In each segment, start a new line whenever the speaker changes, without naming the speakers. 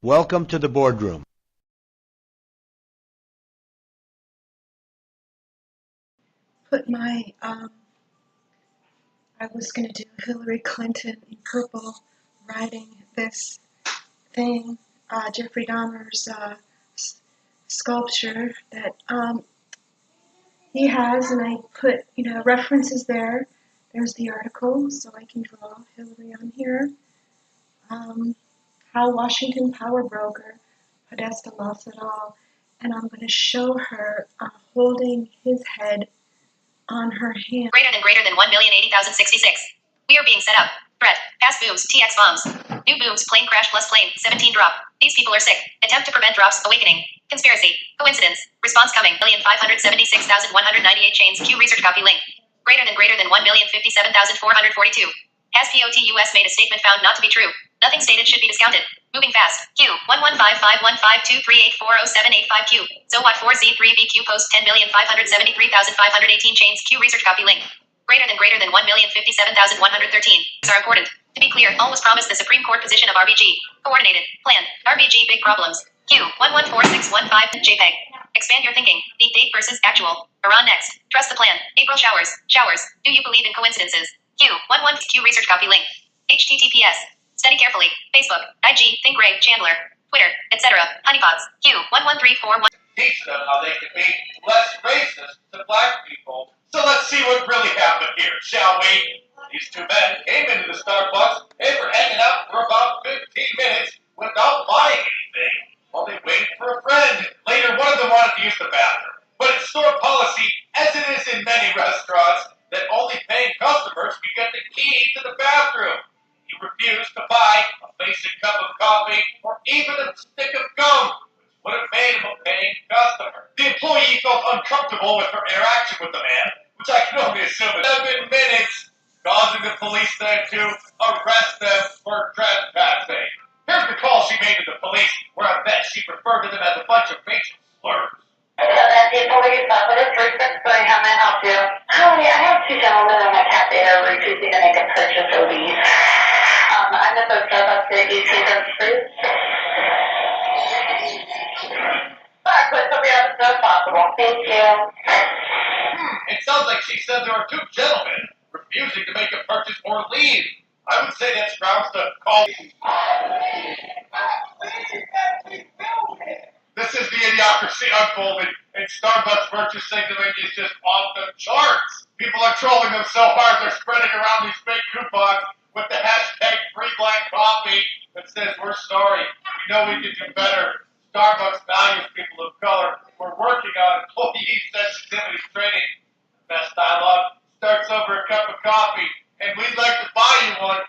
Welcome to the boardroom.
Put my, I was going to do Hillary Clinton in purple riding this thing, Jeffrey Dahmer's sculpture that he has, and I put, references there. There's the article, so I can draw Hillary on here. How Washington Power Broker, Podesta lost it all. And I'm going to show her holding his head on her hand.
Greater than 1,080,066. We are being set up. Threat. Pass booms. TX bombs. New booms. Plane crash plus plane. 17 drop. These people are sick. Attempt to prevent drops. Awakening. Conspiracy. Coincidence. Response coming. 1,576,198 chains. Q research copy link. Greater than 1,057,442. Has POTUS made a statement found not to be true? Nothing stated should be discounted. Moving fast. Q 115515238407885Q. Zowat 4Z3BQ post 10,573,518 chains. Q research copy link. Greater than 1,057,113. These are important. To be clear, all was promised the Supreme Court position of RBG. Coordinated. Planned. RBG big problems. Q 114615 JPEG. Expand your thinking. Deep date versus actual. Iran next. Trust the plan. April showers. Showers. Do you believe in coincidences? Q 11 Q research copy link. HTTPS. Study carefully. Facebook, IG, Think Ray, Chandler, Twitter, etc. Honeypots. Q 11341.
Teach them how they can be less racist to black people. So let's see what really happened here, shall we? These two men came into the Starbucks. They were hanging out for about 15 minutes without buying anything while they waited for a friend. Later, one of them wanted to use the bathroom. But it's store policy, as it is in many restaurants, that only paying customers can get the key to the bathroom. He refused to buy a basic cup of coffee or even a stick of gum, which would have made him a paying customer. The employee felt uncomfortable with her interaction with the man, which I can only assume is 7 minutes, causing the police then to arrest them for trespassing. Here's the call she made to the police, where I bet she referred to them as a bunch of racial slurs.
Police officer, Spring, how may I help you? Hi, I have two gentlemen in my cafe that are refusing to make a purchase or leave. I'm the post office that you see them, please. Alright, put somebody out as soon as possible. Thank you.
It sounds like she said there are two gentlemen refusing to make a purchase or leave. I would say that's grounds to call. This is the idiocracy unfolded, and Starbucks purchasing demand is just off the charts. People are trolling them so hard they're spreading around these fake coupons with the hashtag #FreeBlackCoffee that says, "We're sorry, we know we can do better. Starbucks values people of color. We're working on employee sensitivity training. The best dialogue starts over a cup of coffee, and we'd like to buy you one.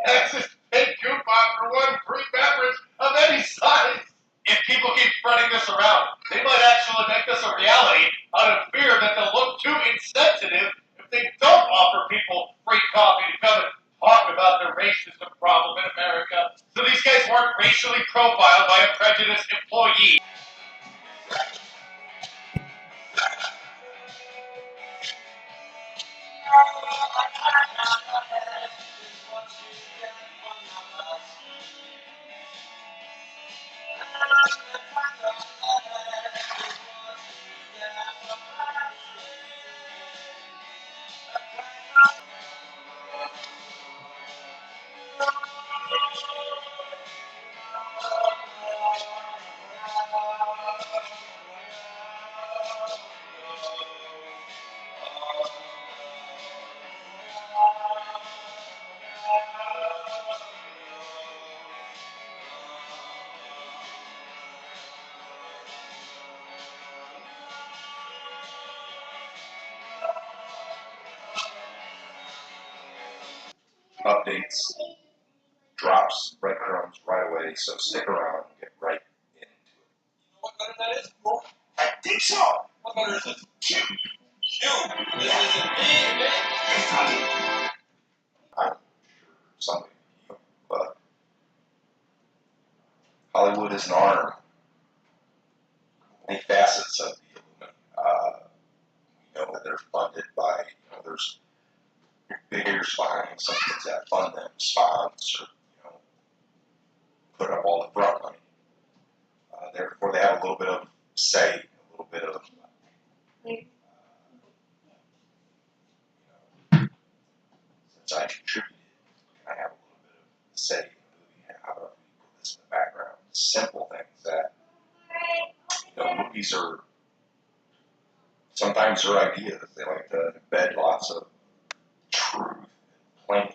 That's just a coupon for one free beverage of any size." If people keep spreading this around, they might actually make this a reality out of fear that they'll look too insensitive if they don't offer people free coffee to come and talk about the racism problem in America. So these guys weren't racially profiled by a prejudiced employee.
Updates, drops, breadcrumbs right away, so stick around and get right into it.
What letter that is? Bro?
I think so.
What letter is it?
Q.
Q. This is a big.
I'm sure something, but Hollywood is an honor. Many facets of the Illuminati. We know that they're funded by, there's figures behind some things that fund them, sponsors, or, put up all the front money. have a little bit of say, a little bit of since I contributed, I have a little bit of say in the movie and how to put this in the background. Simple things that movies are sometimes their ideas. They like to embed lots of truth and planning.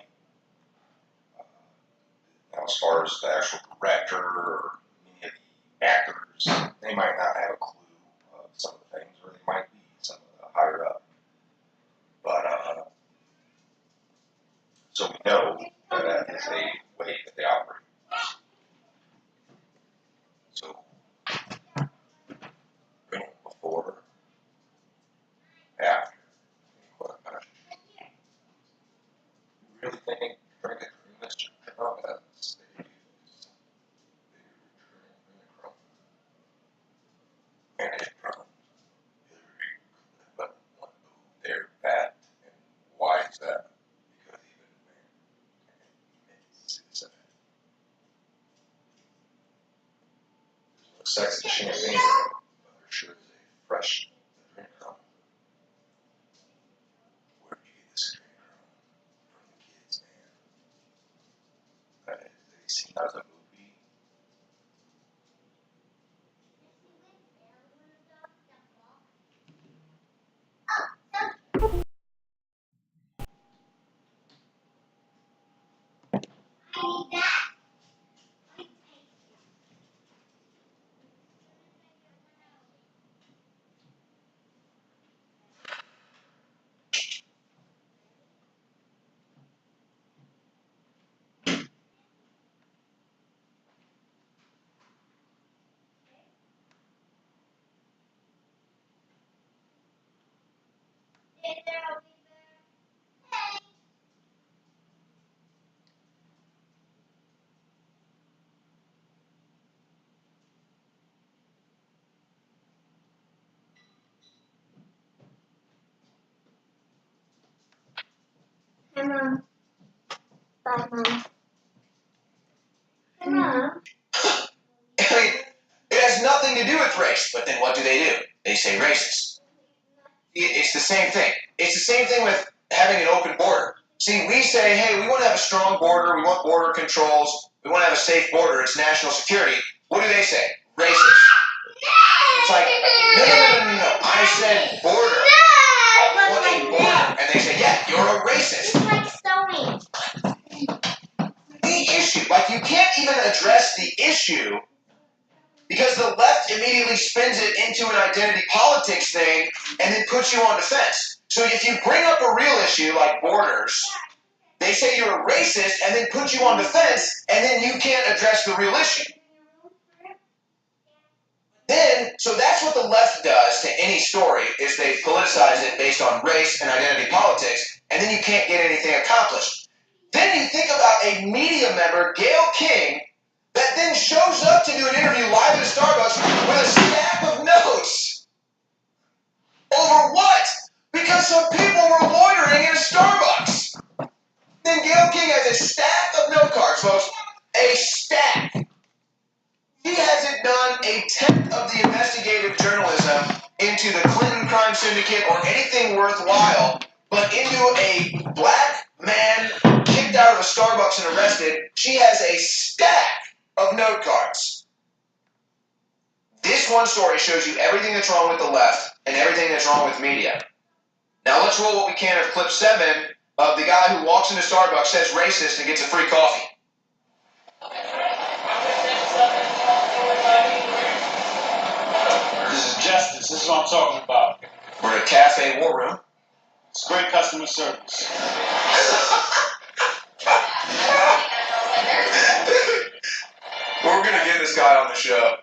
Now, as far as the actual director or any of the actors, they might not have a clue of some of the things, or they might be some of the higher up. But so we know that is a way that they operate. So before, after, you really think drinking Mr. Trump has managed Trump, but they're bad. And why is that? Because it's sex and champagne, but there sure is a fresh drink from. Where did you get this drink from? From the kids, man. They seen out of the movie. I mean, it has nothing to do with race, but then what do? They say racist. It's the same thing. It's the same thing with having an open border. See, we say, hey, we want to have a strong border, we want border controls, we want to have a safe border, it's national security. What do they say? Racist. It's like, no. I said border. I want a border. And they say, yeah, you're a racist.
It's like sewing.
The issue, like you can't even address the issue because the left immediately spins it into an identity politics thing and then puts you on defense. So if you bring up a real issue like borders, they say you're a racist and then put you on defense and then you can't address the real issue. Then, so that's what the left does to any story, is they politicize it based on race and identity politics, and then you can't get anything accomplished. Then you think about a media member, Gayle King, that then shows up to do an interview live at a Starbucks with a stack of notes. Over what? Because some people were loitering in a Starbucks. Then Gayle King has a stack of note cards, folks. A stack. He hasn't done a tenth of the investigative journalism into the Clinton crime syndicate or anything worthwhile, but into a black man kicked out of a Starbucks and arrested. She has a stack of note cards. This one story shows you everything that's wrong with the left and everything that's wrong with media. Now let's roll what we can of clip 7 of the guy who walks into Starbucks, says racist, and gets a free coffee.
This is justice. This is what I'm talking about.
We're at a cafe war room.
It's great customer service.
We're going to get this guy on the show.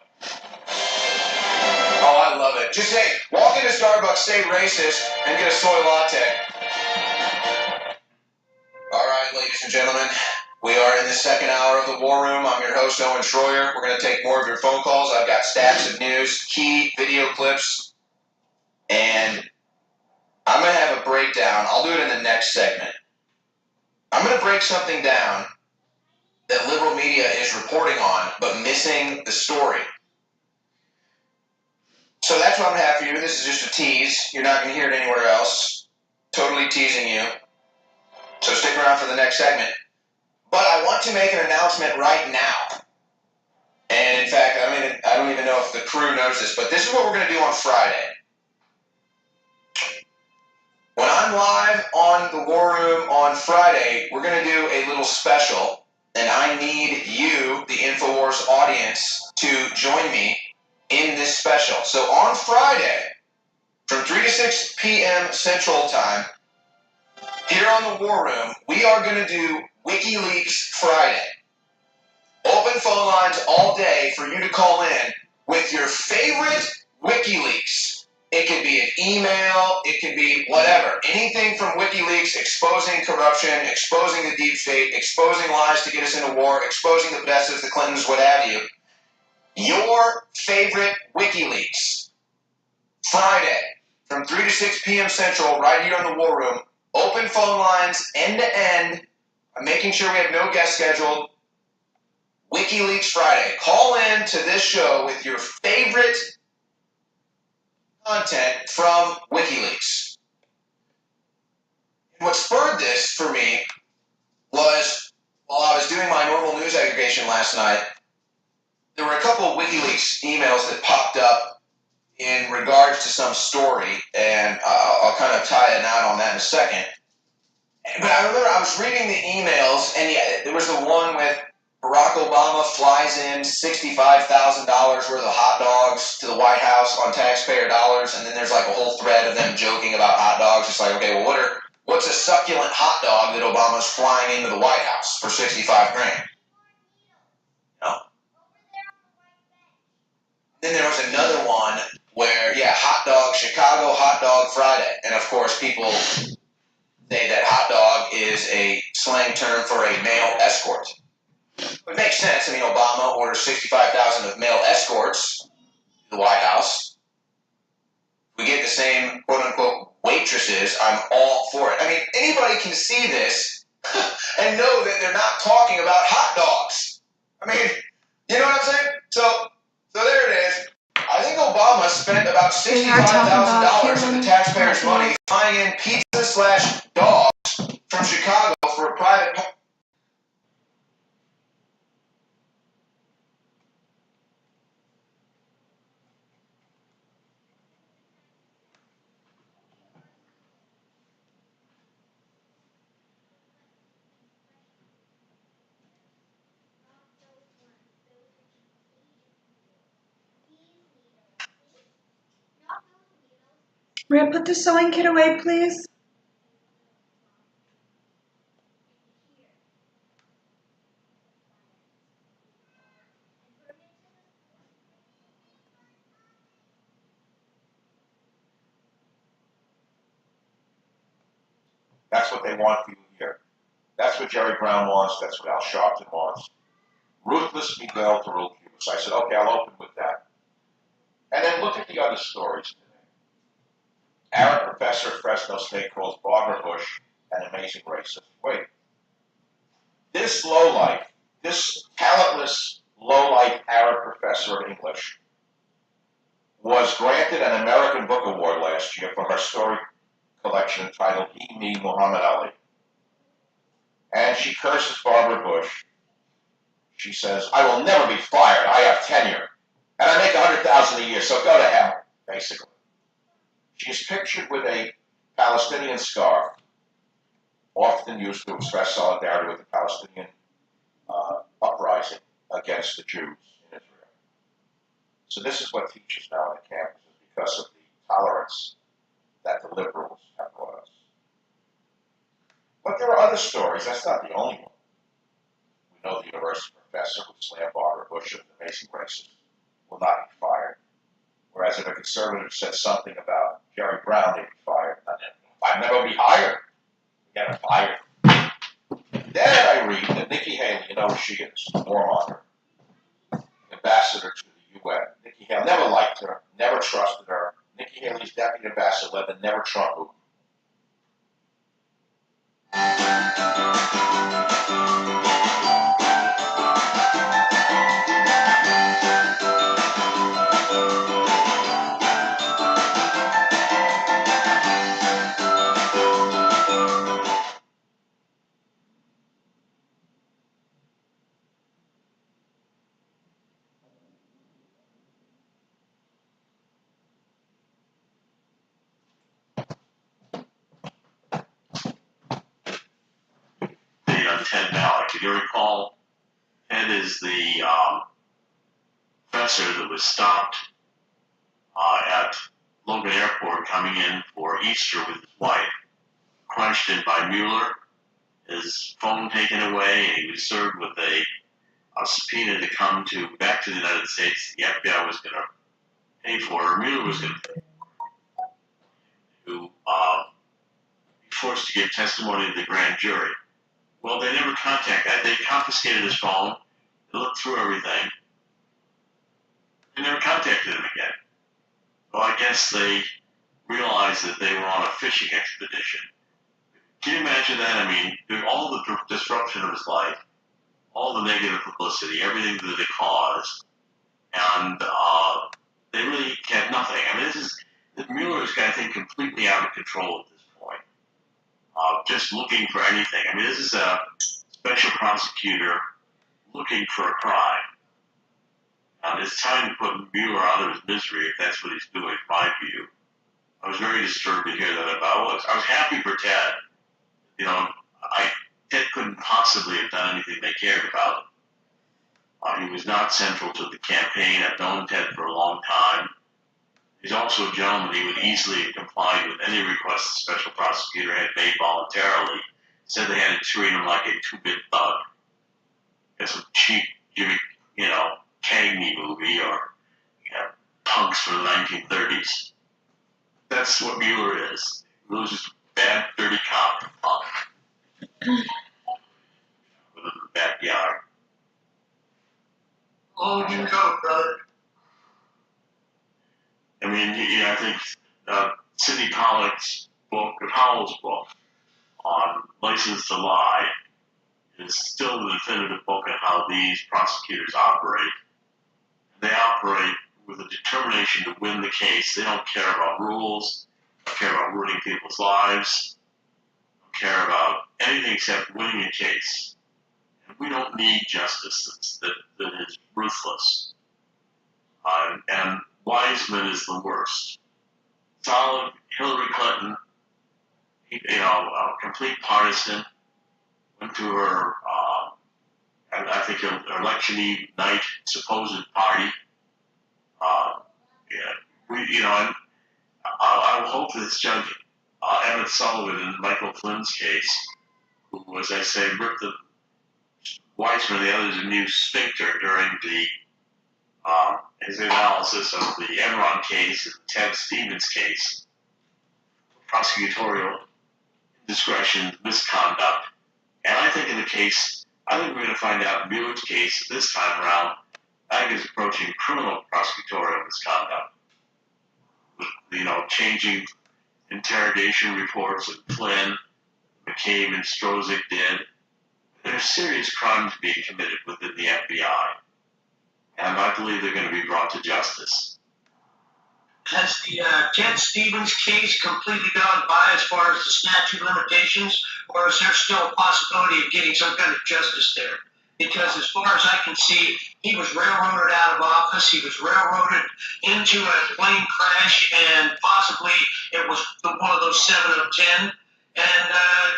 Oh, I love it. Just say, walk into Starbucks, say racist, and get a soy latte. All right, ladies and gentlemen, we are in the second hour of the War Room. I'm your host, Owen Schroyer. We're going to take more of your phone calls. I've got stacks of news, key video clips, and I'm going to have a breakdown. I'll do it in the next segment. I'm going to break something down that liberal media is reporting on, but missing the story. So that's what I'm going to have for you. This is just a tease. You're not going to hear it anywhere else. Totally teasing you. So stick around for the next segment. But I want to make an announcement right now. And in fact, I don't even know if the crew knows this, but this is what we're going to do on Friday. When I'm live on the War Room on Friday, we're going to do a little special, and I need you, the InfoWars audience, to join me in this special. So on Friday, from 3 to 6 p.m. Central Time, here on the War Room, we are going to do WikiLeaks Friday. Open phone lines all day for you to call in with your favorite WikiLeaks. It could be an email, it could be whatever. Anything from WikiLeaks exposing corruption, exposing the deep state, exposing lies to get us into war, exposing the Podestas, the Clintons, what have you. Your favorite WikiLeaks. Friday, from 3 to 6 p.m. Central, right here on the War Room. Open phone lines, end to end. I'm making sure we have no guest scheduled. WikiLeaks Friday. Call in to this show with your favorite content from WikiLeaks. And what spurred this for me was, while I was doing my normal news aggregation last night, there were a couple of WikiLeaks emails that popped up in regards to some story, and I'll kind of tie a knot on that in a second. But I remember I was reading the emails, and yeah, there was the one with Barack Obama flies in $65,000 worth of hot dogs to the White House on taxpayer dollars, and then there's like a whole thread of them joking about hot dogs. It's like, okay, well, what's a succulent hot dog that Obama's flying into the White House for $65,000? No. Then there was another one where, yeah, hot dog, Chicago Hot Dog Friday, and of course people say that hot dog is a slang term for a male escort. It makes sense. I mean, Obama orders 65,000 of male escorts to the White House. We get the same quote-unquote waitresses. I'm all for it. I mean, anybody can see this and know that they're not talking about hot dogs. I mean, you know what I'm saying? So there it is. I think Obama spent about $65,000 of the taxpayers' money buying in pizza/dogs from Chicago for a private.
Maria, put the sewing kit away, please.
That's what they want you to hear. That's what Jerry Brown wants. That's what Al Sharpton wants. Ruthless Miguel to rule Cuba. So I said, okay, I'll open with that. And then look at the other stories today. Arab professor at Fresno State calls Barbara Bush an amazing racist. Wait. This lowlife, this talentless lowlife Arab professor of English was granted an American Book Award last year for her story collection entitled He, Me, Muhammad Ali. And she curses Barbara Bush. She says, I will never be fired. I have tenure. And I make $100,000 a year, so go to hell, basically. She is pictured with a Palestinian scarf, often used to express solidarity with the Palestinian uprising against the Jews in Israel. So this is what teaches now on the campuses because of the tolerance that the liberals have brought us. But there are other stories. That's not the only one. We know the university professor who slammed Barbara Bush as an amazing racist will not be fired. Whereas if a conservative said something about Jerry Brown, they'd be fired. I'd never be hired. Get him fired. Then I read that Nikki Haley, you know who she is, warmonger, ambassador to the UN. Nikki Haley never liked her, never trusted her. Nikki Haley's deputy ambassador led the Never Trump movement.
on Ted Malik. If you recall, Ted is the professor that was stopped at Logan Airport coming in for Easter with his wife, questioned by Mueller, his phone taken away, and he was served with a subpoena to come back to the United States. The FBI was going to pay for it, or Mueller was going to be forced to give testimony to the grand jury. Well, they never contacted. They confiscated his phone. They looked through everything. They never contacted him again. Well, I guess they realized that they were on a fishing expedition. Can you imagine that? I mean, all the disruption of his life, all the negative publicity, everything that they caused, and they really had nothing. I mean, Mueller is, I think, completely out of control at this point. Just looking for anything. I mean, this is a special prosecutor looking for a crime. And it's time to put Mueller out of his misery if that's what he's doing, in my view. I was very disturbed to hear that about us. I was happy for Ted. You know, Ted couldn't possibly have done anything they cared about. He was not central to the campaign. I've known Ted for a long time. He's also a gentleman. He would easily have complied with any request the special prosecutor had made voluntarily. Said they had to treat him like a two-bit thug. It's some cheap, Cagney movie or punks from the 1930s. That's what Mueller is. Mueller's just a bad, dirty cop punk with a backyard.
Oh, you go, brother.
I mean, I think Sidney Powell's book on License to Lie is still the definitive book on how these prosecutors operate. They operate with a determination to win the case. They don't care about rules, don't care about ruining people's lives, don't care about anything except winning a case. And we don't need justice that is ruthless. And Wiseman is the worst. Solid Hillary Clinton, a complete partisan, went to her, I think, an election eve night supposed party. And I hope that it's Judge Emmett Sullivan in Michael Flynn's case, who, as I say, ripped the Weissman and the others a new sphincter during his analysis of the Enron case and Ted Stevens case. Prosecutorial discretion, misconduct. And I think we're going to find out in Mueller's case this time around, I think it's approaching criminal prosecutorial misconduct. With, changing interrogation reports of Flynn, McCabe, and Strozik did. There are serious crimes being committed within the FBI. And I believe they're going to be brought to justice.
Has the Ted Stevens case completely gone by as far as the statute of limitations, or is there still a possibility of getting some kind of justice there? Because as far as I can see, he was railroaded out of office. He was railroaded into a plane crash, and possibly it was one of those 7 of 10. And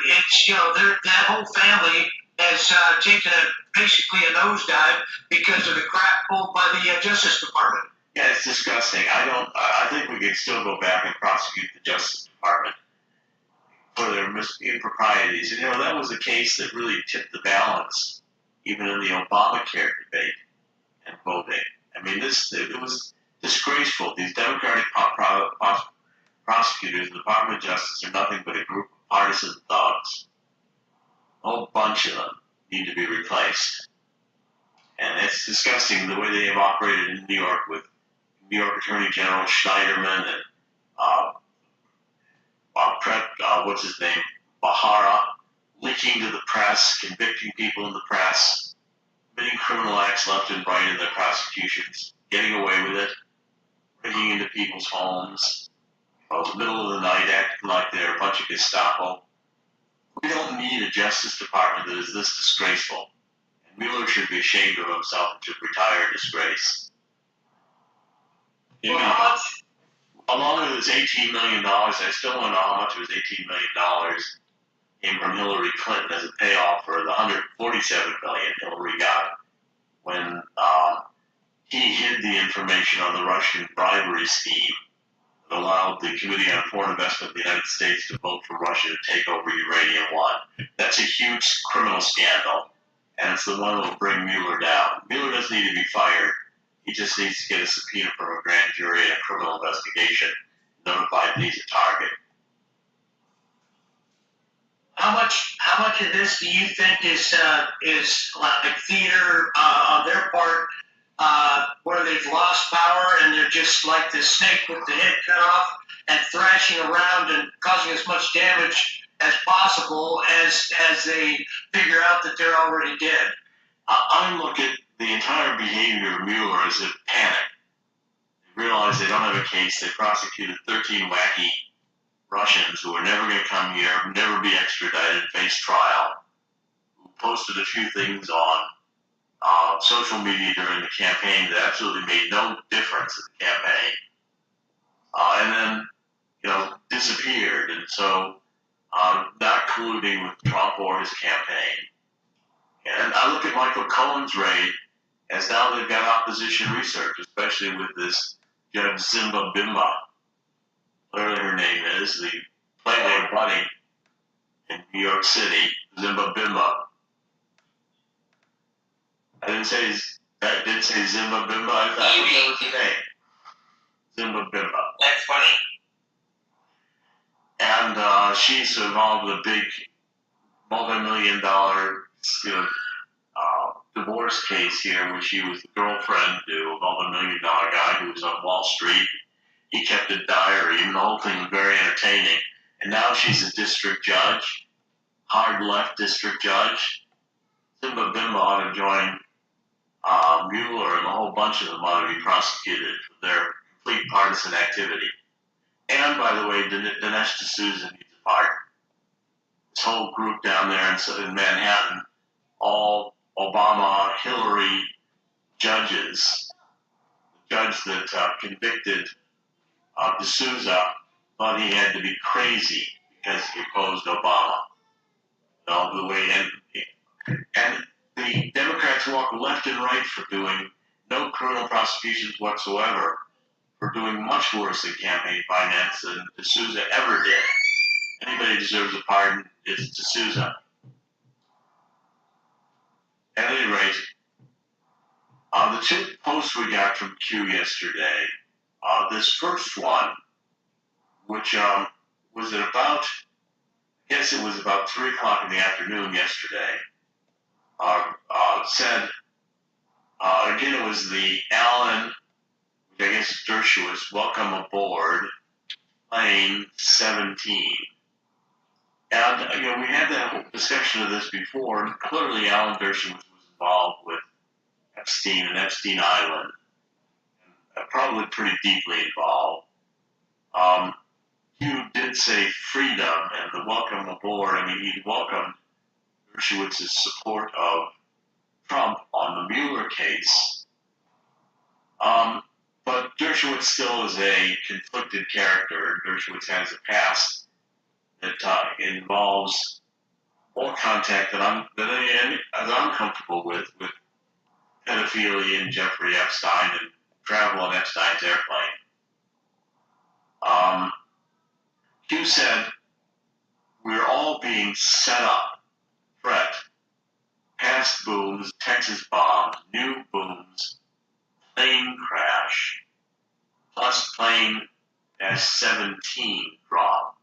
it's that whole family has taken basically a nosedive because of the crap pulled by the Justice Department.
Yeah, it's disgusting. I think we could still go back and prosecute the Justice Department for their improprieties. And, that was a case that really tipped the balance, even in the Obamacare debate and voting. I mean, it was disgraceful. These Democratic prosecutors in the Department of Justice are nothing but a group of partisan thugs. A whole bunch of them need to be replaced. And it's disgusting the way they have operated in New York with New York Attorney General Schneiderman and what's his name, Bahara, leaking to the press, convicting people in the press, committing criminal acts left and right in their prosecutions, getting away with it, breaking into people's homes, in the middle of the night acting like they're a bunch of Gestapo. We don't need a Justice Department that is this disgraceful. And Mueller should be ashamed of himself and should retire in disgrace.
Well, how much?
Along with his $18 million, I still don't know how much of his $18 million came from Hillary Clinton as a payoff for the $147 million Hillary got when he hid the information on the Russian bribery scheme that allowed the Committee on Foreign Investment of the United States to vote for Russia to take over Uranium One. That's a huge criminal scandal, and it's the one that will bring Mueller down. Mueller doesn't need to be fired. He just needs to get a subpoena from a grand jury and a criminal investigation, notified that he's a target.
How much of this do you think is like theater on their part, where they've lost power and they're just like the snake with the head cut off and thrashing around and causing as much damage as possible as they figure out that they're already dead?
I look at the entire behavior of Mueller as a panic. They realize they don't have a case. They prosecuted 13 wacky Russians who are never going to come here, never be extradited, face trial, who posted a few things on social media during the campaign that absolutely made no difference in the campaign, and then, disappeared. And so, not colluding with Trump or his campaign. And I look at Michael Cohen's raid as now they've got opposition research, especially with this Judge Zimba Bimba, whatever her name is, the Playboy bunny in New York City, Zimba Bimba. I did say Zimba Bimba. I thought that was the name. Zimba Bimba.
That's funny.
And she's involved with a big multi-million-dollar, divorce case here, where she was the girlfriend to a multi-million-dollar guy who was on Wall Street. He kept a diary, and the whole thing was very entertaining. And now she's a district judge, hard left district judge. Zimba Bimba ought to join Mueller, and a whole bunch of them ought to be prosecuted for their complete partisan activity. And, by the way, Dinesh D'Souza needs a pardon. This whole group down there in Manhattan, all Obama, Hillary judges, the judge that convicted D'Souza thought he had to be crazy because he opposed Obama. The way and the Democrats walk left and right for doing no criminal prosecutions whatsoever, for doing much worse in campaign finance than D'Souza ever did. Anybody who deserves a pardon is D'Souza. At any rate, the two posts we got from Q yesterday, this first one, which was at about, I guess it was about 3 o'clock in the afternoon yesterday, said, again, it was the Allen, which I guess is Dershowitz, welcome aboard, plane 17. And, we had that whole discussion of this before, and clearly Alan Dershowitz was involved with Epstein and Epstein Island, and probably pretty deeply involved. Hugh did say freedom and the welcome aboard. I mean, he welcomed Dershowitz's support of Trump on the Mueller case. But Dershowitz still is a conflicted character. Dershowitz has a past that involves more contact that I'm comfortable with pedophilia and Jeffrey Epstein and travel on Epstein's airplane. Hugh said, we're all being set up, threat, past booms, Texas bombs, new booms, plane crash, plus plane -17 drop.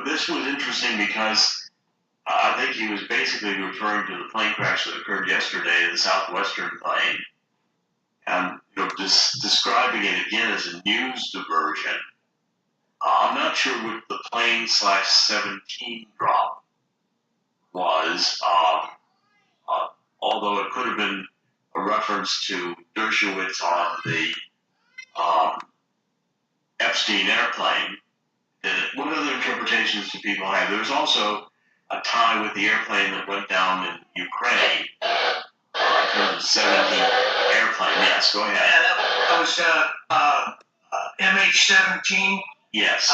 This was interesting because I think he was basically referring to the plane crash that occurred yesterday, the Southwestern plane, and describing it again as a news diversion. I'm not sure what the plane /17 drop was, although it could have been a reference to Dershowitz on the Epstein airplane. What other interpretations do people have? There was also a tie with the airplane that went down in Ukraine. In terms of 17 airplane. Yes, go ahead.
Yeah, that was MH17.
Yes.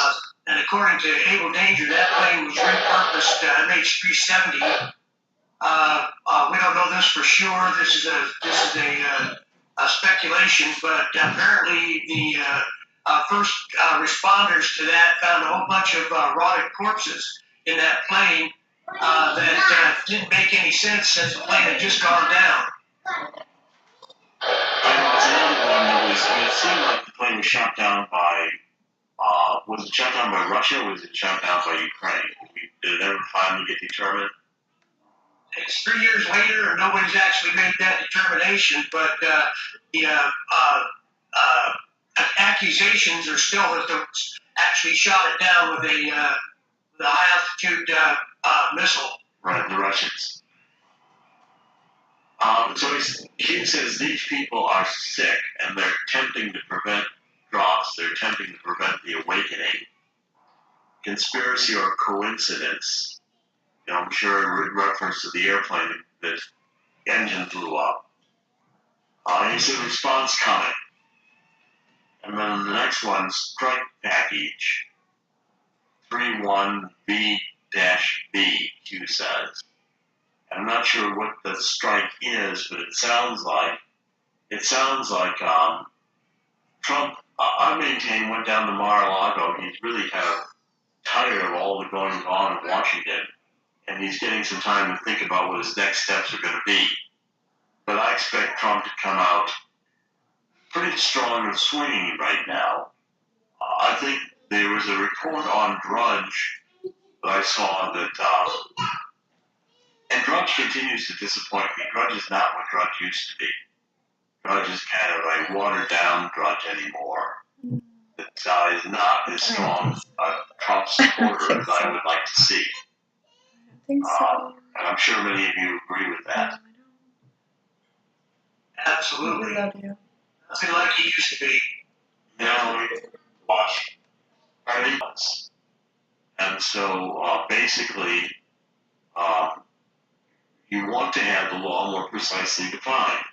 And according to Able Danger, that plane was repurposed to MH370. We don't know this for sure. This is a speculation, but apparently the first responders to that found a whole bunch of rotted corpses in that plane that didn't make any sense since the plane had just gone down.
I know it's another one that was. I mean, it seemed like the plane was shot down by. Was it shot down by Russia or was it shot down by Ukraine? Did it ever finally get determined?
It's 3 years later, and nobody's actually made that determination. But the accusations are still that they actually shot it down with a high altitude missile.
Right, the Russians. So he says these people are sick and they're attempting to prevent drops, they're attempting to prevent the awakening. Conspiracy or coincidence? You know, I'm sure in reference to the airplane that the engine blew up. He said response coming. And then the next one, strike package. 31B-B, Q says. I'm not sure what the strike is, but it sounds like Trump, I maintain, went down to Mar-a-Lago. He's really kind of tired of all the going on in Washington, and he's getting some time to think about what his next steps are going to be. But I expect Trump to come out pretty strong and swinging right now. I think there was a report on Drudge that I saw that, and Drudge continues to disappoint me. Drudge is not what Drudge used to be. Drudge is kind of a watered-down Drudge anymore. That is not as strong a Trump supporter as I would like to see.
I don't think so.
And I'm sure many of you agree with that.
Absolutely.
We love you.
Nothing like he used to be.
Now, watch. And so basically, you want to have the law more precisely defined.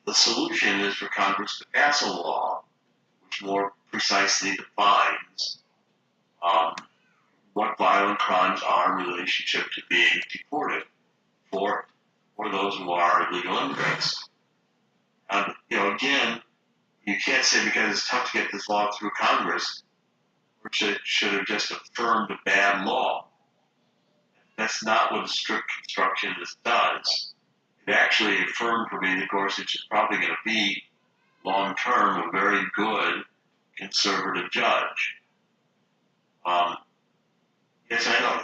The solution is for Congress to pass a law which more precisely defines what violent crimes are in relationship to being deported for those who are illegal immigrants. And, you know, again, you can't say because it's tough to get this law through Congress, which it should have just affirmed a bad law. That's not what a strict constructionist does. It actually affirmed for me that Gorsuch is probably going to be, long-term, a very good conservative judge. Yes, I know.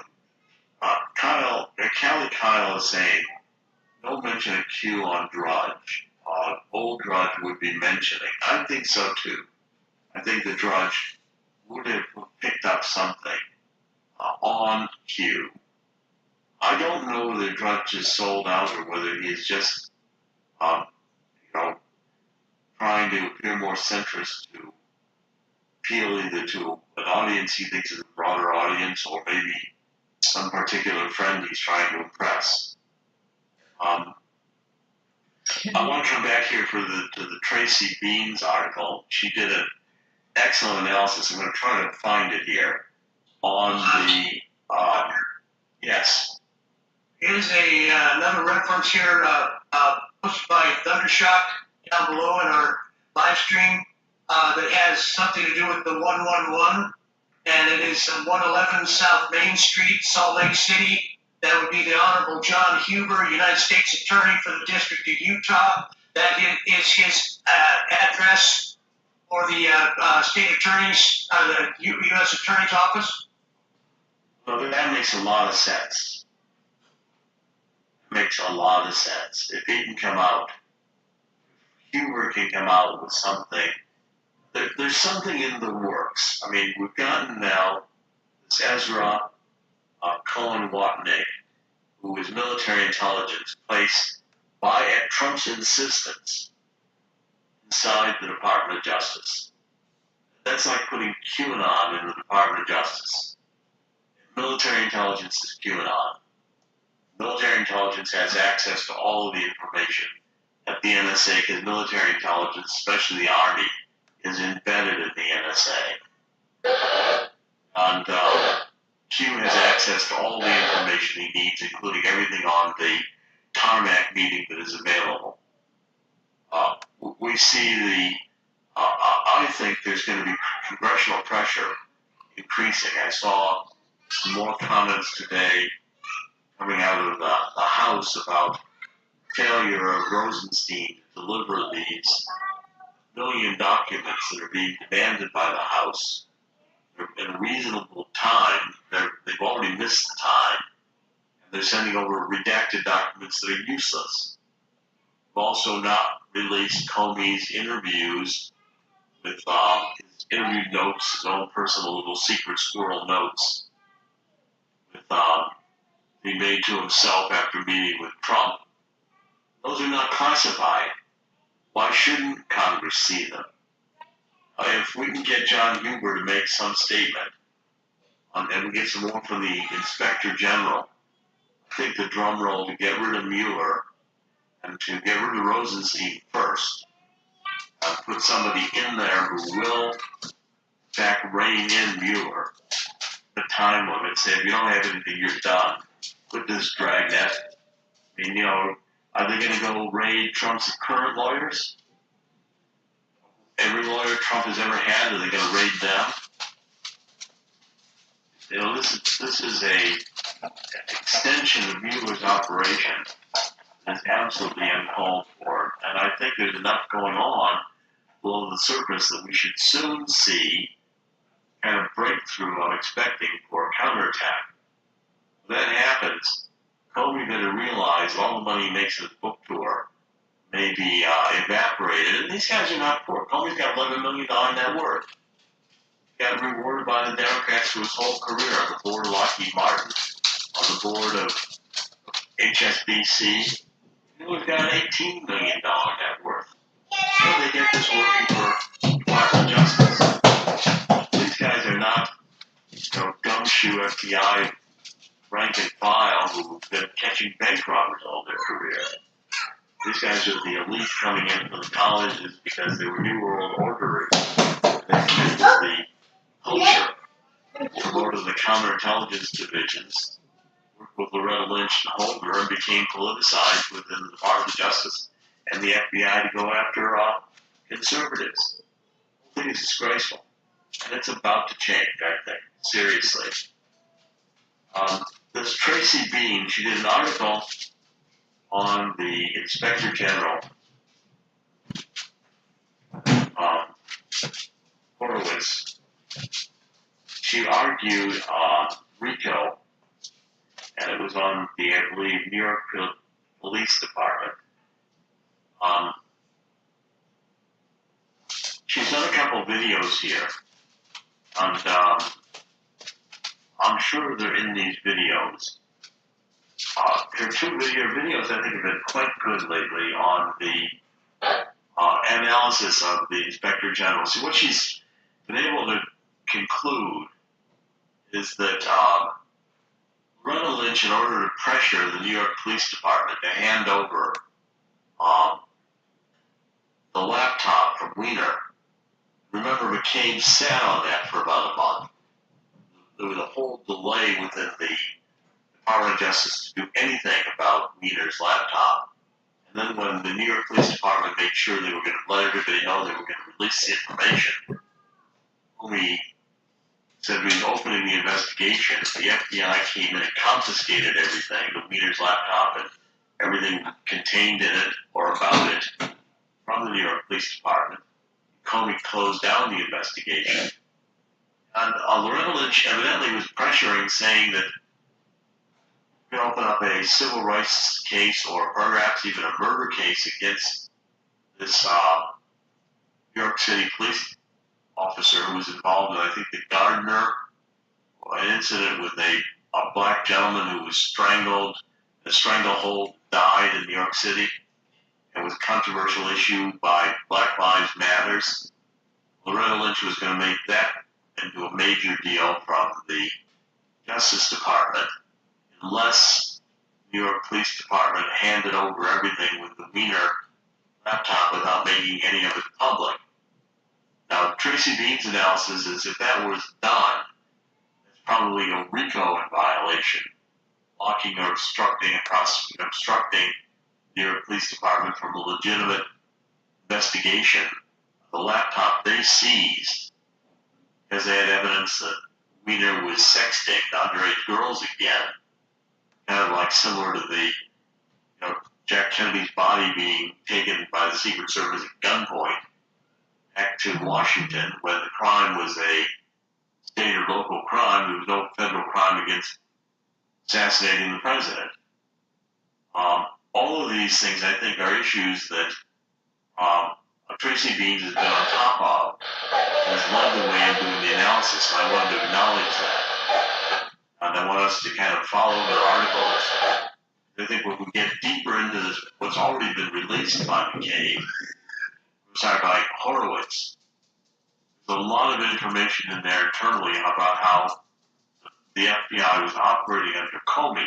Kyle is saying, don't mention a Q on Drudge. Old Drudge would be mentioning. I think so too. I think the Drudge would have picked up something on Q. I don't know whether Drudge is sold out or whether he's just, trying to appear more centrist to appeal either to an audience he thinks is a broader audience or maybe some particular friend he's trying to impress. I want to come back here to the Tracy Beans article. She did an excellent analysis. I'm going to try to find it here on the yes.
Here's another reference here posted by Thundershock down below in our live stream that has something to do with the 111, and it is 111 South Main Street, Salt Lake City. That would be the Honorable John Huber, United States Attorney for the District of Utah. That is his address for the State Attorney's, the U.S. Attorney's Office.
Well, that makes a lot of sense. Makes a lot of sense. If he can come out, Huber can come out with something. There's something in the works. I mean, we've gotten now this Ezra Cohen Watnick, who is military intelligence, placed at Trump's insistence inside the Department of Justice. That's like putting QAnon in the Department of Justice. Military intelligence is QAnon. Military intelligence has access to all of the information at the NSA because military intelligence, especially the Army, is embedded in the NSA. And Q has access to all the information he needs, including everything on the tarmac meeting that is available. We see I think there's going to be congressional pressure increasing. I saw some more comments today coming out of the House about failure of Rosenstein to deliver these million documents that are being demanded by the House in a reasonable time. They've already missed the time, and they're sending over redacted documents that are useless. We've also not released Comey's interviews with his interview notes, his own personal little secret squirrel notes, with he made to himself after meeting with Trump. Those are not classified. Why shouldn't Congress see them? If we can get John Huber to make some statement, and we get some more from the Inspector General, I think the drum roll to get rid of Mueller and to get rid of Rosenstein first, put somebody in there who will, in fact, rein in Mueller. The time limit, say if you don't have anything, you're done. Put this dragnet. I mean, are they going to go raid Trump's current lawyers? Every lawyer Trump has ever had, are they going to raid them? This is an extension of Mueller's operation. It's absolutely uncalled for, and I think there's enough going on below the surface that we should soon see kind of breakthrough I'm expecting for a counterattack. When that happens, Comey better realize all the money he makes in his book tour may be evaporated. And these guys are not poor. Comey's got $11 million net worth. He got rewarded by the Democrats for his whole career on the board of Lockheed Martin, on the board of HSBC. He's got an $18 million net worth. So they get this working for Department of Justice. These guys are not, gumshoe FBI rank and file who've been catching bank robbers all their career. These guys are the elite coming in from the colleges because they were New World Orderers. They came into the culture, promoted the counterintelligence divisions, worked with Loretta Lynch and Holder, and became politicized within the Department of Justice and the FBI to go after conservatives. The thing is disgraceful. And it's about to change, I think, seriously. This Tracy Bean, she did an article on the Inspector General, Horowitz. She argued RICO, and it was on the, I believe, New York Police Department. She's done a couple of videos here, and I'm sure they're in these videos. Her two videos I think have been quite good lately on the analysis of the Inspector General. See, what she's been able to conclude is that Loretta Lynch, in order to pressure the New York Police Department to hand over the laptop from Weiner, remember McCabe sat on that for about a month. There was a whole delay within the Department of Justice to do anything about Weiner's laptop. And then when the New York Police Department made sure they were going to let everybody know they were going to release the information, we said we were opening the investigation. The FBI came in and confiscated everything, the Weiner's laptop and everything contained in it or about it, from the New York Police Department. Comey closed down the investigation. And Loretta Lynch evidently was pressuring, saying that we could open up a civil rights case or perhaps even a murder case against this New York City police officer who was involved in, I think, the Gardner, an incident with a black gentleman who was strangled. The stranglehold died in New York City. It was a controversial issue by Black Lives Matters. Loretta Lynch was going to make that into a major deal from the Justice Department unless New York Police Department handed over everything with the Weiner laptop without making any of it public. Now, Tracy Bean's analysis is if that was done, probably a RICO in violation, blocking or obstructing the New York Police Department from a legitimate investigation. The laptop they seized, because they had evidence that Weiner was sexting underage girls again, kind of like similar to the, Jack Kennedy's body being taken by the Secret Service at gunpoint back to Washington when the crime was a state or local crime. There was no federal crime against assassinating the president. All of these things, I think, are issues that Tracy Beans has been on top of and has led the way in doing the analysis, and I wanted to acknowledge that. And I want us to kind of follow their articles. I think when we get deeper into this, what's already been released by by Horowitz, there's a lot of information in there internally about how the FBI was operating under Comey.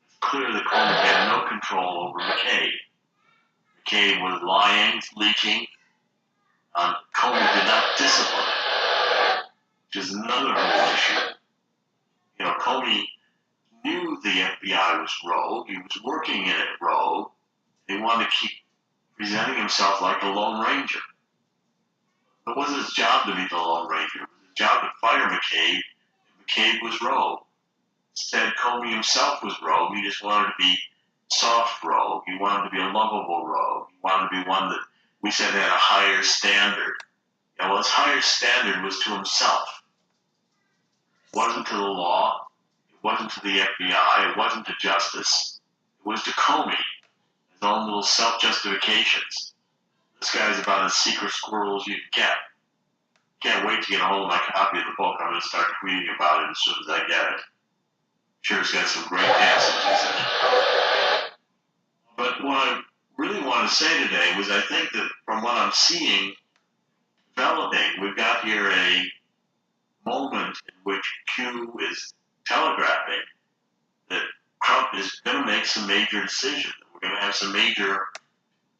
It's clear that Comey had no control over McCabe. McCabe was lying, leaking. Comey did not discipline him, which is another whole issue. Comey knew the FBI was rogue. He was working in it rogue. He wanted to keep presenting himself like the Lone Ranger. It wasn't his job to be the Lone Ranger. It was his job to fire McCabe. McCabe was rogue. Instead, Comey himself was rogue. He just wanted to be soft rogue. He wanted to be a lovable rogue. He wanted to be one that we said had a higher standard. Well, his higher standard was to himself. It wasn't to the law. It wasn't to the FBI. It wasn't to justice. It was to Comey. His own little self-justifications. This guy's about as secret squirrel as you can get. Can't wait to get a hold of my copy of the book. I'm going to start tweeting about it as soon as I get it. Sure, it's got some great passages in it. But what I really want to say today was I think that from what I'm seeing developing, we've got here a moment in which Q is telegraphing that Trump is going to make some major decisions. We're going to have some major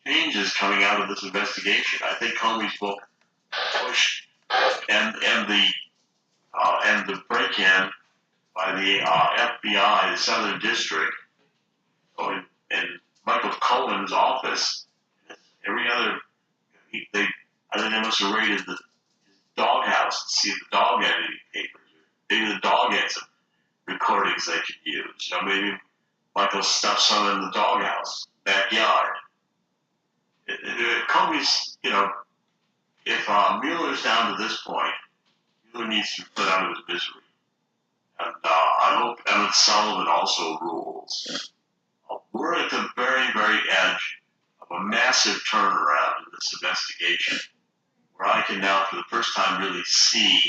changes coming out of this investigation. I think Comey's book pushed and the break-in by the FBI, the Southern District, in Michael Cohen's office, every other, I think they must have raided his doghouse to see if the dog had any papers. Maybe the dog had some recordings they could use. Maybe Michael stuffed some in the doghouse, backyard. Comey's, if Mueller's down to this point, Mueller needs to be put out of his misery. And I hope Emmett Sullivan also rules. We're at the very, very edge of a massive turnaround in this investigation, where I can now, for the first time, really see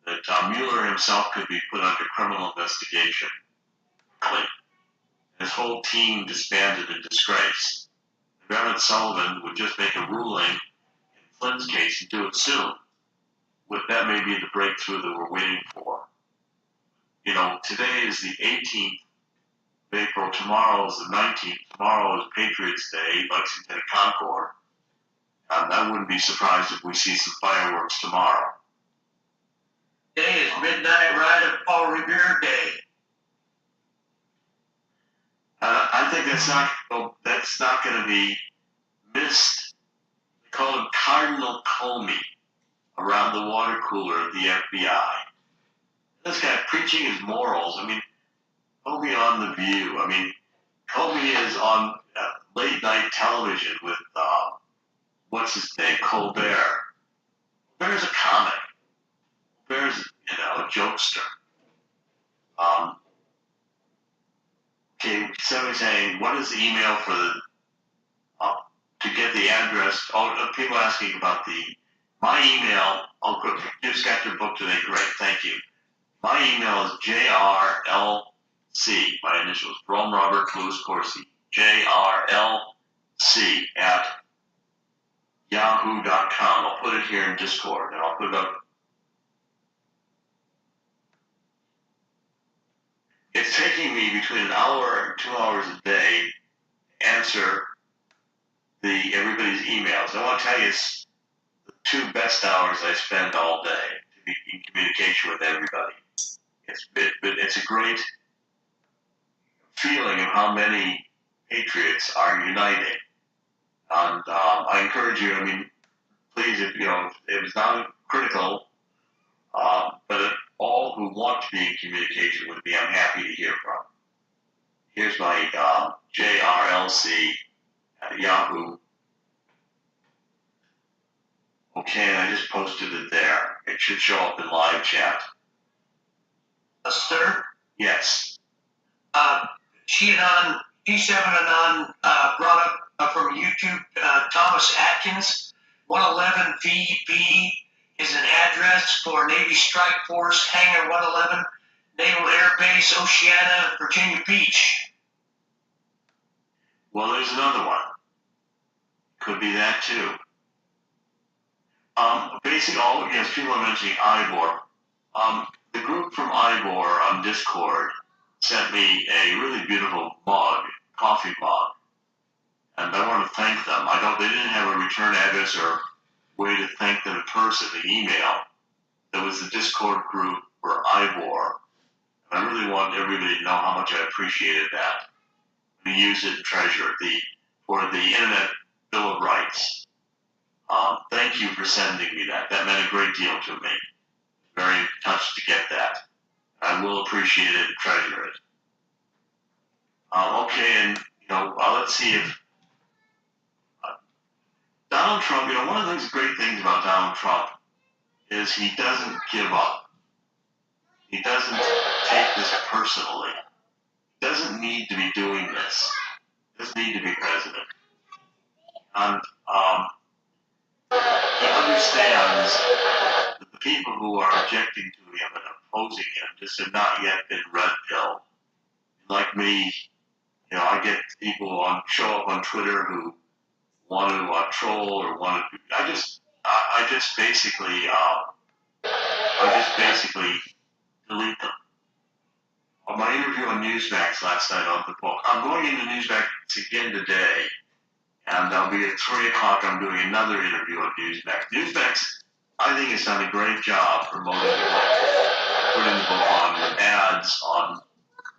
that Mueller himself could be put under criminal investigation. His whole team disbanded in disgrace. If Emmett Sullivan would just make a ruling in Flynn's case and do it soon, that may be the breakthrough that we're waiting for. Today is the 18th of April. Tomorrow is the 19th. Tomorrow is Patriots Day, Lexington and Concord. I wouldn't be surprised if we see some fireworks tomorrow.
Today is Midnight Ride of Paul Revere Day.
I think that's not going to be missed. They call him Cardinal Comey around the water cooler of the FBI. This guy preaching his morals. Comey on The View. Comey is on late night television with what's his name, Colbert. Colbert's a comic. Colbert's a jokester. Okay, somebody's saying, what is the email for to get the address? People asking about my email. You just got your book today. Great, thank you. My email is JRLC, my initials, Rome Robert Louis Corsi, JRLC at yahoo.com. I'll put it here in Discord, and I'll put it up. It's taking me between an hour and 2 hours a day to answer everybody's emails. I want to tell you it's the 2 best hours I spend all day to be in communication with everybody. It's a great feeling of how many patriots are uniting. And I encourage you, I mean, please, if it was not critical, but if all who want to be in communication with me, I'm happy to hear from. Here's my JRLC at Yahoo. Okay, and I just posted it there. It should show up in live chat.
Sir?
Yes.
She Anon, P7 Anon brought up from YouTube, Thomas Atkins, 111 VB is an address for Navy Strike Force, Hangar 111, Naval Air Base, Oceana, Virginia Beach.
Well, there's another one. Could be that too. Basically, yes, people are mentioning IBOR. The group from IBOR on Discord sent me a really beautiful mug, coffee mug, and I want to thank them. They didn't have a return address or way to thank them in person, the email. There was the Discord group for IBOR, and I really want everybody to know how much I appreciated that. We use it and treasure it for the Internet Bill of Rights. Thank you for sending me that. That meant a great deal to me. Very touched to get that. I will appreciate it and treasure it. Okay, and let's see if Donald Trump. One of the great things about Donald Trump is he doesn't give up. He doesn't take this personally. He doesn't need to be doing this. He doesn't need to be president. And he understands that the people who are objecting to him and opposing him just have not yet been red pilled. Like me, I get people show up on Twitter who want to troll or want to. I just basically delete them. On my interview on Newsmax last night on the book, I'm going into Newsmax again today, and I'll be at 3 o'clock. I'm doing another interview on Newsmax. Newsmax, I think, has done a great job promoting the book, putting the book on with ads on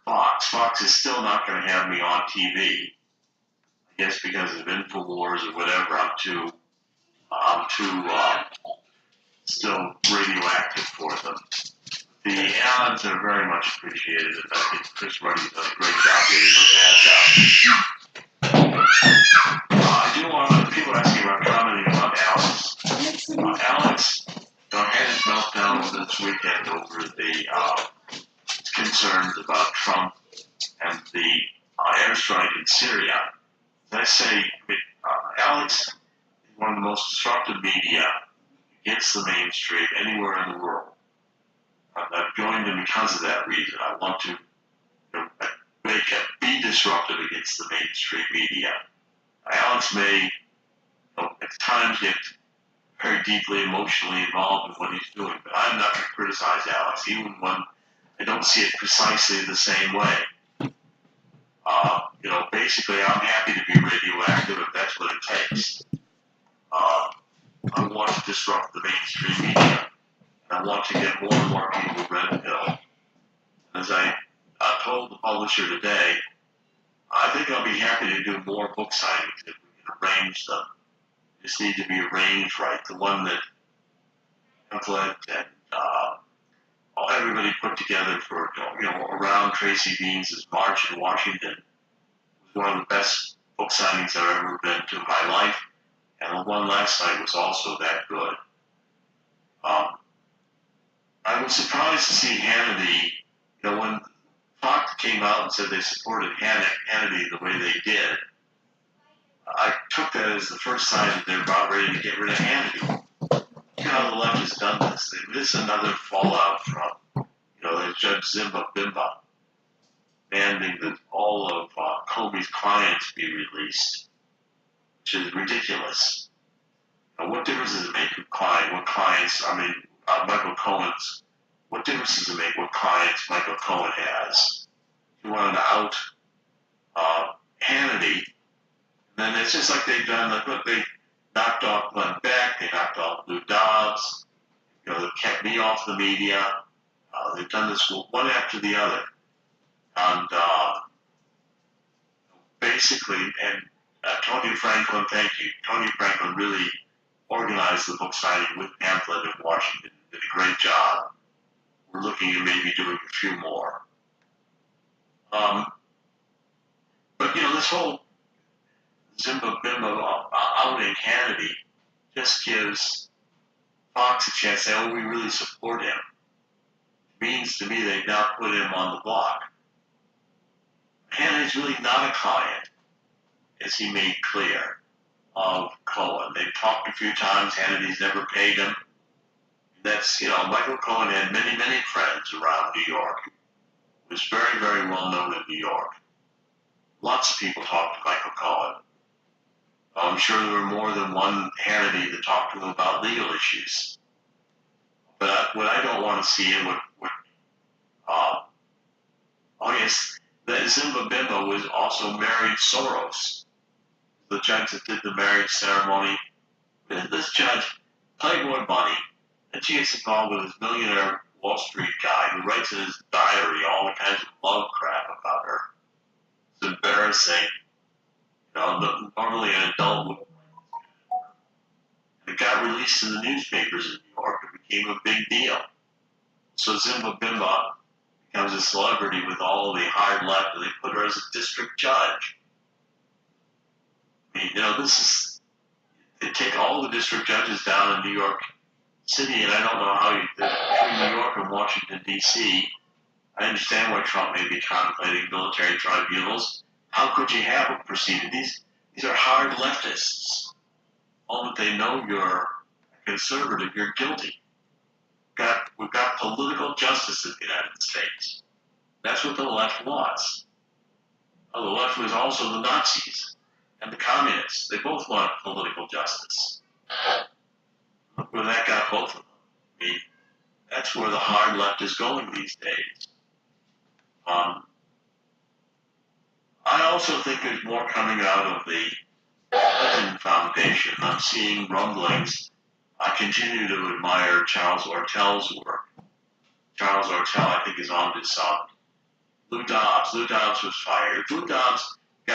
Fox. Fox is still not going to have me on TV. I guess because of InfoWars or whatever, I'm too still radioactive for them. The ads are very much appreciated, and I think Chris Ruddy's done a great job getting those ads out. I do want people asking about commenting about Alex. Alex had his meltdown this weekend over the concerns about Trump and the airstrike in Syria. As I say, Alex is one of the most disruptive media against the mainstream anywhere in the world. I've joined him because of that reason. I want to be disruptive against the mainstream media. Alex may, at times, get very deeply emotionally involved in what he's doing, but I'm not going to criticize Alex, even when I don't see it precisely the same way. Basically, I'm happy to be radioactive if that's what it takes. I want to disrupt the mainstream media. I want to get more and more people red pill. As I told the publisher today, I think I'll be happy to do more book signings if we can arrange them. They just need to be arranged right. The one that Pamphlet and everybody put together for around Tracy Beans' March in Washington was one of the best book signings I've ever been to in my life, and the one last night was also that good. I was surprised to see Hannity, when Fox came out and said they supported Hannity the way they did. I took that as the first sign that they're about ready to get rid of Hannity. Look at how the left has done this. This is another fallout from, the Judge Zimba Bimba demanding that all of Comey's clients be released, which is ridiculous. What difference does it make what clients, Michael Cohen's, what difference does it make what clients Michael Cohen has? You want to out Hannity, and then it's just like they've done, look, they knocked off Glenn Beck, they knocked off Lou Dobbs, they kept me off the media, They've done this one after the other. And basically, and Tony Franklin, thank you. Tony Franklin really organized the book signing with Pamphlet in Washington. Did a great job. We're looking at maybe doing a few more. But this whole Zimba Bimba outing Hannity just gives Fox a chance to say, oh, we really support him. It means to me they've now put him on the block. Hannity's really not a client, as he made clear, of Cohen. They've talked a few times. Hannity's never paid him. That's, Michael Cohen had many, many friends around New York. He was very, very well known in New York. Lots of people talked to Michael Cohen. I'm sure there were more than one Hannity that talked to him about legal issues. But what I don't want to see, and that Zimba Bimba was also married Soros, the judge that did the marriage ceremony. This judge, Playboy Bunny, and she gets involved with this millionaire Wall Street guy who writes in his diary all kinds of love crap about her. It's embarrassing. Normally an adult would. It got released in the newspapers in New York. It became a big deal. So Zimba Bimba becomes a celebrity with all the hard left, and they put her as a district judge. I mean, they take all the district judges down in New York City, and I don't know how between New York and Washington, D.C., I understand why Trump may be contemplating military tribunals. How could you have them proceeded? These are hard leftists. The moment they know you're a conservative, you're guilty. We've got political justice in the United States. That's what the left wants. The left was also the Nazis and the communists. They both want political justice. Look where that got both of them. I mean, that's where the hard left is going these days. I also think there's more coming out of the Clinton Foundation. I'm seeing rumblings. I continue to admire Charles Ortel's work. Charles Ortel, I think, is on to some. Lou Dobbs. Lou Dobbs was fired. Lou Dobbs, they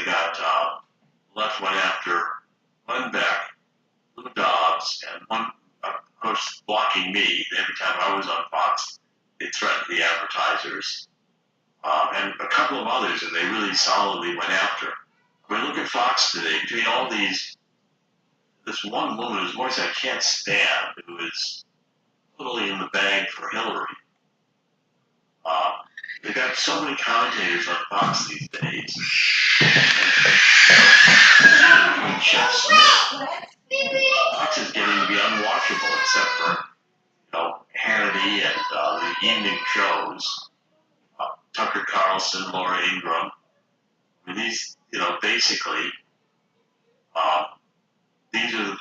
got left went after Glenn Beck, Lou Dobbs, and one, of course, blocking me. Every time I was on Fox, they threatened the advertisers. And a couple of others that they really solidly went after. I mean, look at Fox today. Between all these, this one woman whose voice I can't stand, who is totally in the bag for Hillary. They've got so many commentators on Fox these days. And Jeff Smith. Fox is getting to be unwatchable, except for Hannity and the evening shows. Tucker Carlson, Laura Ingraham. I mean, these, basically, these are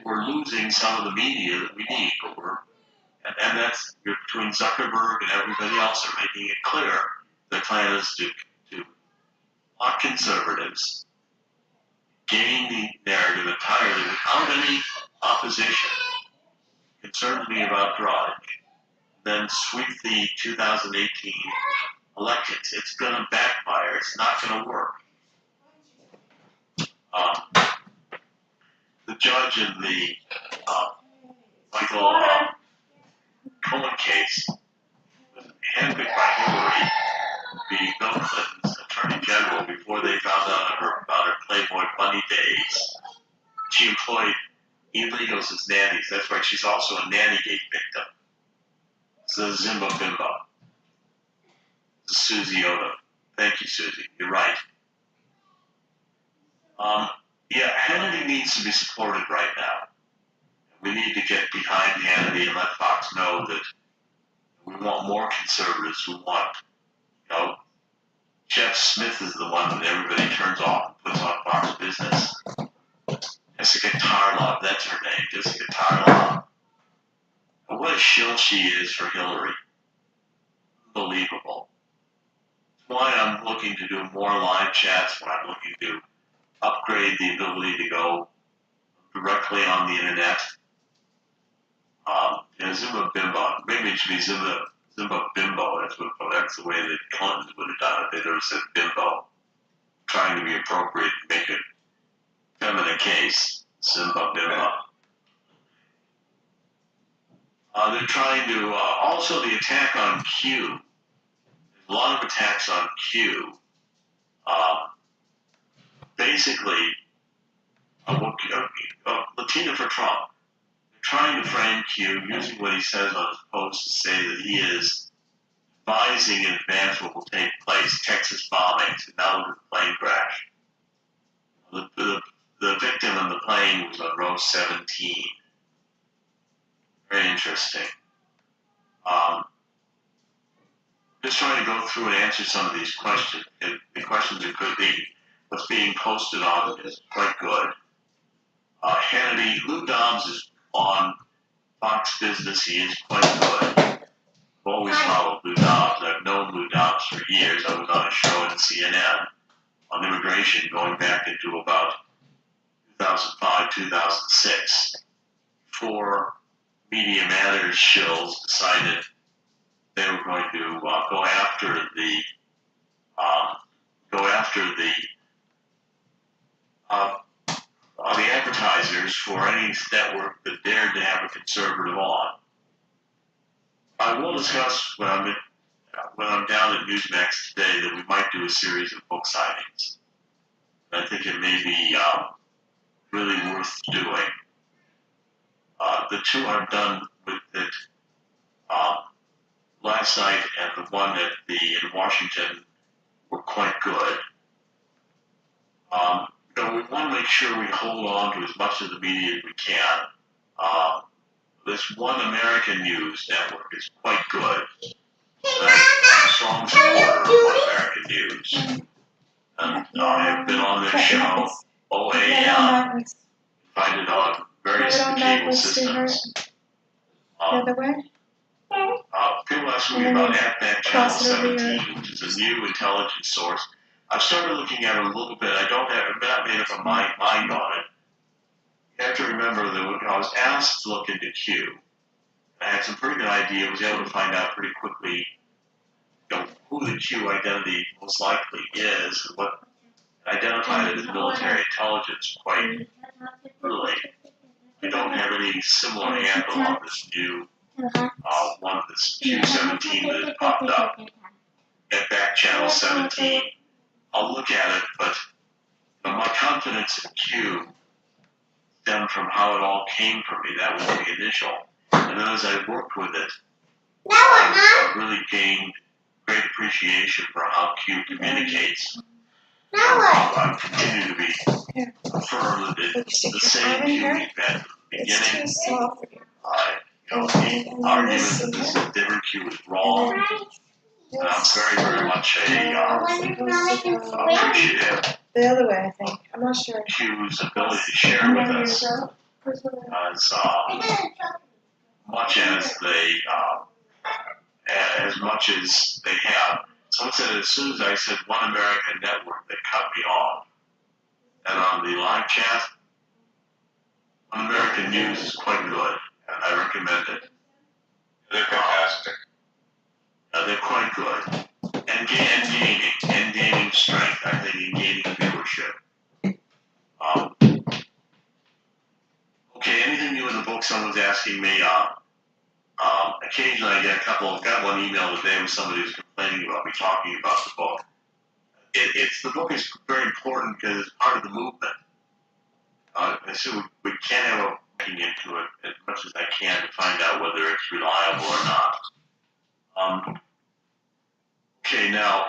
we're losing some of the media that we need, but and that's between Zuckerberg and everybody else are making it clear the plan is to block conservatives, gain the narrative entirely without any opposition, concerns me about Drudge, then sweep the 2018 elections. It's going to backfire. It's not going to work. The judge in the Michael Cohen case was handpicked by Hillary, being Bill Clinton's attorney general, before they found out about her Playboy Bunny days. She employed illegals as nannies. That's right. She's also a Nannygate victim. So Zimba Bimba. Susie Oda. Thank you, Susie. You're right. Hannity needs to be supported right now. We need to get behind Hannity and let Fox know that we want more conservatives. We want, Jeff Smith is the one that everybody turns off and puts on Fox Business. Jessica Tarlov, that's her name, Jessica Tarlov. And what a shill she is for Hillary. Unbelievable. That's why I'm looking to do more live chats, why I'm looking to upgrade the ability to go directly on the internet, Yeah, Zuma Bimbo. Maybe it should be Zuma Bimbo. That's the way the Clintons would have done it. They'd have said Bimbo, trying to be appropriate and make it feminine case. Zimba Bimbo. They're trying to also the attack on Q. There's a lot of attacks on Q. Basically, Latina for Trump. They're trying to frame Q using what he says on his post to say that he is advising in advance what will take place, Texas bombings, and now the plane crash. The victim on the plane was on row 17. Very interesting. Just trying to go through and answer some of these questions. And the questions are good. What's being posted on is quite good. Hannity, Lou Dobbs is on Fox Business. He is quite good. I've always followed Lou Dobbs. I've known Lou Dobbs for years. I was on a show at CNN on immigration going back into about 2005, 2006. Before Media Matters shills decided they were going to go after the advertisers for any network that dared to have a conservative on. I will discuss when I'm down at Newsmax today that we might do a series of book signings. I think it may be really worth doing. The two I've done with it last night and the one in Washington were quite good. We want to make sure we hold on to as much of the media as we can. This One American News network is quite good. I'm a strong supporter of One American News. And I've been on their show, OAM. Find it on various cable systems.
The other way?
People ask me about AtNet Channel 17, which is a new intelligence source. I've started looking at it a little bit. I've not made up my mind on it. You have to remember that when I was asked to look into Q, I had some pretty good idea. I was able to find out pretty quickly who the Q identity most likely is and what identified it as military intelligence quite early. We don't have any similar handle on this new one, this Q17 that has popped up. Get back channel 17. I'll look at it, but my confidence in Q stemmed from how it all came from me. That was the initial. And then as I worked with it, I really gained great appreciation for how Q communicates. I continue to be firm that it's the same Q we've had from the beginning. The argument that this is a different Q is wrong. And I'm very, very much appreciative
The other way, I think. I'm not sure.
Q's ability to share with us as much as they have. Someone said as soon as I said One American Network, they cut me off. And on the live chat, One American News is quite good, and I recommend it.
They're fantastic.
They're quite good. And gaining strength, I think, and gaining viewership. Okay, anything new in the book? Someone's asking me. Occasionally I got one email today with somebody who's complaining about me talking about the book. The book is very important because it's part of the movement. So we can't have a looking into it as much as I can to find out whether it's reliable or not. Okay, now,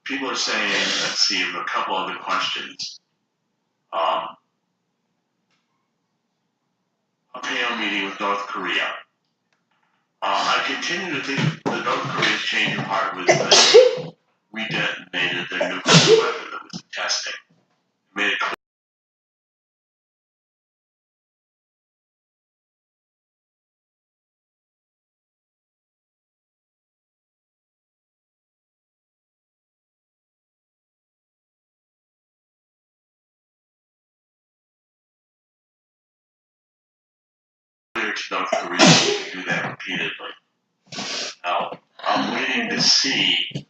people are saying, let's see, a couple other questions. A panel meeting with North Korea. I continue to think that North Korea's change of heart was that we detonated their nuclear weapon that was testing. It made it clear. critics note the reason we do that repeatedly. Now, I'm waiting to see